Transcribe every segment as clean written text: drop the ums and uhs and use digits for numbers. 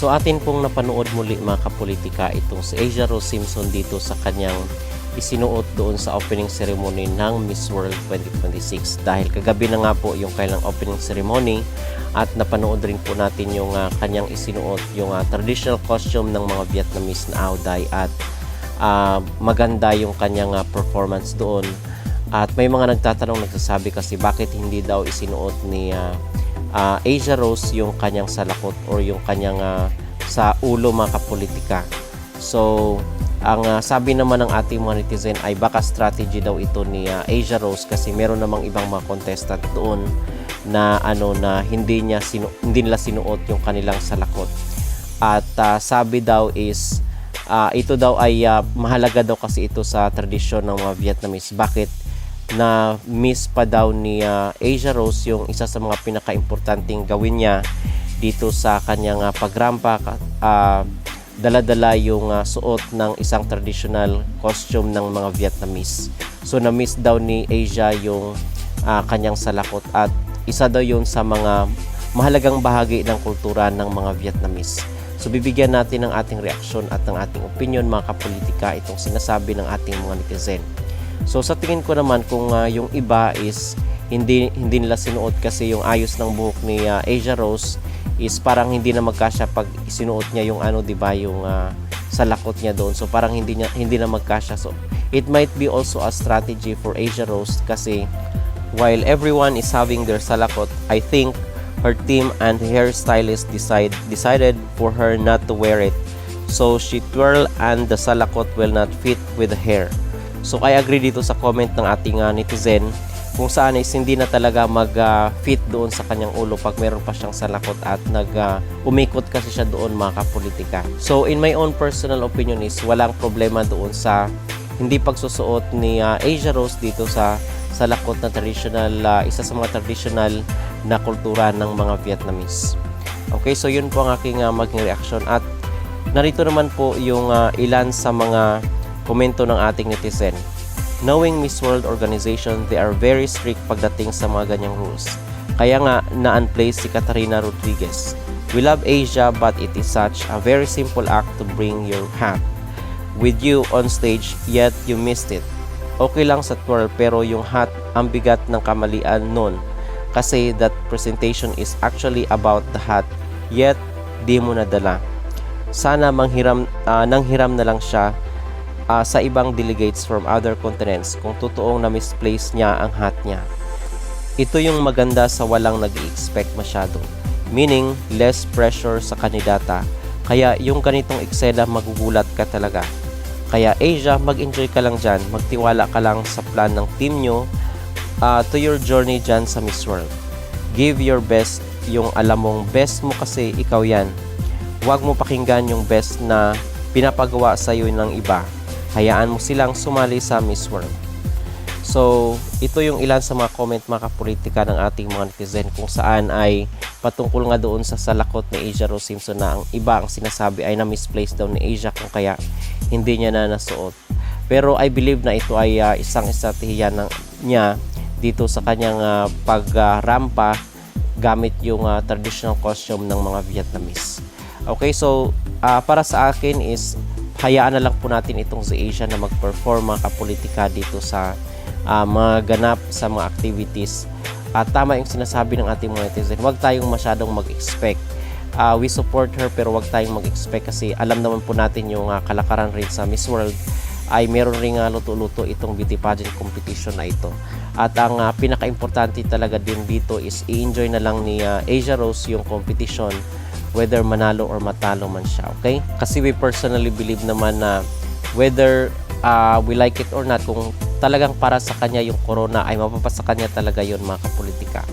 So atin pong napanood muli mga kapolitika itong si Asia Rose Simpson dito sa kanyang isinuot doon sa opening ceremony ng Miss World 2026. Dahil kagabi na nga po yung kailang opening ceremony at napanood rin po natin yung kanyang isinuot, yung traditional costume ng mga Vietnamese na Ao Dai at maganda yung kanyang performance doon. At may mga nagtatanong, nagsasabi kasi bakit hindi daw isinuot ni Asia Rose yung kanyang salakot or yung kanyang sa ulo mga kapolitika. So ang sabi naman ng ating mga netizen ay baka strategy daw ito ni Asia Rose kasi meron namang ibang mga contestant doon na na hindi nila sinuot yung kanilang salakot. At sabi daw is ito daw ay mahalaga daw kasi ito sa tradisyon ng mga Vietnamese. Bakit na miss pa daw ni Asia Rose yung isa sa mga pinaka-importanting gawin niya dito sa kanyang pagrampa, dala-dala yung suot ng isang traditional costume ng mga Vietnamese. So na-miss daw ni Asia yung kanyang salakot at isa daw yun sa mga mahalagang bahagi ng kultura ng mga Vietnamese. So bibigyan natin ng ating reaksyon at ng ating opinion mga kapolitika itong sinasabi ng ating mga netizen. So sa tingin ko naman kung yung iba is hindi nila sinuot kasi yung ayos ng buhok ni Asia Rose is parang hindi na magkasya pag sinuot niya yung di ba yung salakot niya doon. So parang hindi na magkasya. So it might be also a strategy for Asia Rose kasi while everyone is having their salakot, I think her team and hairstylist decided for her not to wear it. So she twirl and the salakot will not fit with the hair. So I agree dito sa comment ng ating netizen kung saan is hindi na talaga mag-fit doon sa kanyang ulo pag meron pa siyang salakot at umikot kasi siya doon mga kapolitika. So in my own personal opinion is walang problema doon sa hindi pagsusuot ni Asia Rose dito sa salakot na traditional, isa sa mga traditional na kultura ng mga Vietnamese. Okay, so yun po ang aking maging reaction at narito naman po yung ilan sa mga komento ng ating netizen. Knowing Miss World organization, they are very strict pagdating sa mga ganyang rules. Kaya nga na-unplace si Katarina Rodriguez. We love Asia but it is such a very simple act to bring your hat with you on stage yet you missed it. Okay lang sa twirl pero yung hat ang bigat ng kamalian nun kasi that presentation is actually about the hat yet di mo nadala. Sana nanghiram na lang siya sa ibang delegates from other continents kung totoong na-misplace niya ang hat niya. Ito yung maganda sa walang nag-i-expect masyado. Meaning, less pressure sa kandidata. Kaya yung ganitong eksena magugulat ka talaga. Kaya Asia, mag-enjoy ka lang dyan. Magtiwala ka lang sa plan ng team nyo to your journey dyan sa Miss World. Give your best yung alam mong best mo kasi ikaw yan. Huwag mo pakinggan yung best na pinapagawa sa iyo ng iba. Hayaan mo silang sumali sa Miss World. So, ito yung ilan sa mga comment mga kapolitika ng ating mga netizen kung saan ay patungkol nga doon sa salakot ni Asia Rose Simpson na ang iba ang sinasabi ay na-misplace daw ni Asia kung kaya hindi niya na nasuot. Pero I believe na ito ay isang estratehiya niya dito sa kanyang pagrampa gamit yung traditional costume ng mga Vietnamese. Okay, so para sa akin is hayaan na lang po natin itong si Asia na mag-perform mga kapolitika dito sa mga ganap sa mga activities. At tama yung sinasabi ng ating mga netizen, huwag tayong masyadong mag-expect. We support her pero huwag tayong mag-expect kasi alam naman po natin yung kalakaran rin sa Miss World ay meron ring luto-luto itong beauty pageant competition na ito. At ang pinaka-importante talaga din dito is i-enjoy na lang ni Asia Rose yung competition whether manalo or matalo man siya, okay? Kasi we personally believe naman na whether we like it or not, kung talagang para sa kanya yung corona ay mapapasa kanya talaga yon mga kapolitika.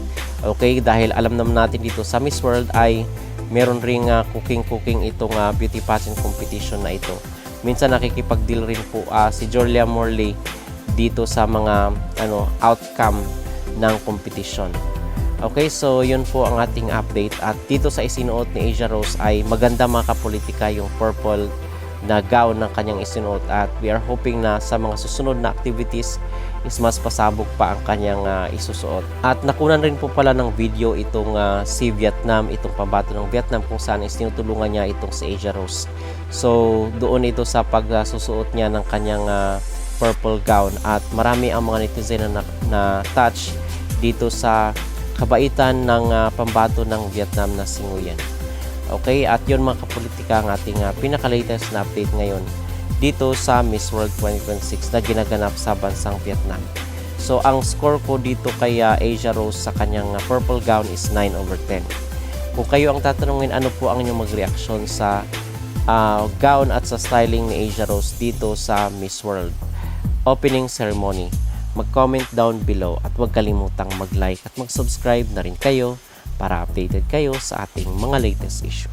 Okay, dahil alam naman natin dito sa Miss World ay meron ring cooking itong beauty pageant competition na ito. Minsan nakikipag-deal rin po si Julia Morley dito sa mga outcome ng competition. Okay, so yun po ang ating update at dito sa isinuot ni Asia Rose ay maganda mga kapolitika yung purple na gown ng kanyang isinuot at we are hoping na sa mga susunod na activities is mas pasabog pa ang kanyang isusuot. At nakunan rin po pala ng video itong si Vietnam, itong pambato ng Vietnam, kung saan is tinutulungan niya itong si Asia Rose. So doon ito sa pagsusuot niya ng kanyang purple gown, at marami ang mga netizen na touch dito sa kabaitan ng pambato ng Vietnam na si Nguyen. Okay, at yun mga kapolitika ang ating pinaka-latest na update ngayon dito sa Miss World 2026 na ginaganap sa bansang Vietnam. So ang score ko dito kay Asia Rose sa kanyang purple gown is 9/10. Kung kayo ang tatanungin ano po ang inyong magreaksyon sa gown at sa styling ni Asia Rose dito sa Miss World opening ceremony, mag-comment down below at huwag kalimutang mag-like at mag-subscribe na rin kayo para updated kayo sa ating mga latest issue.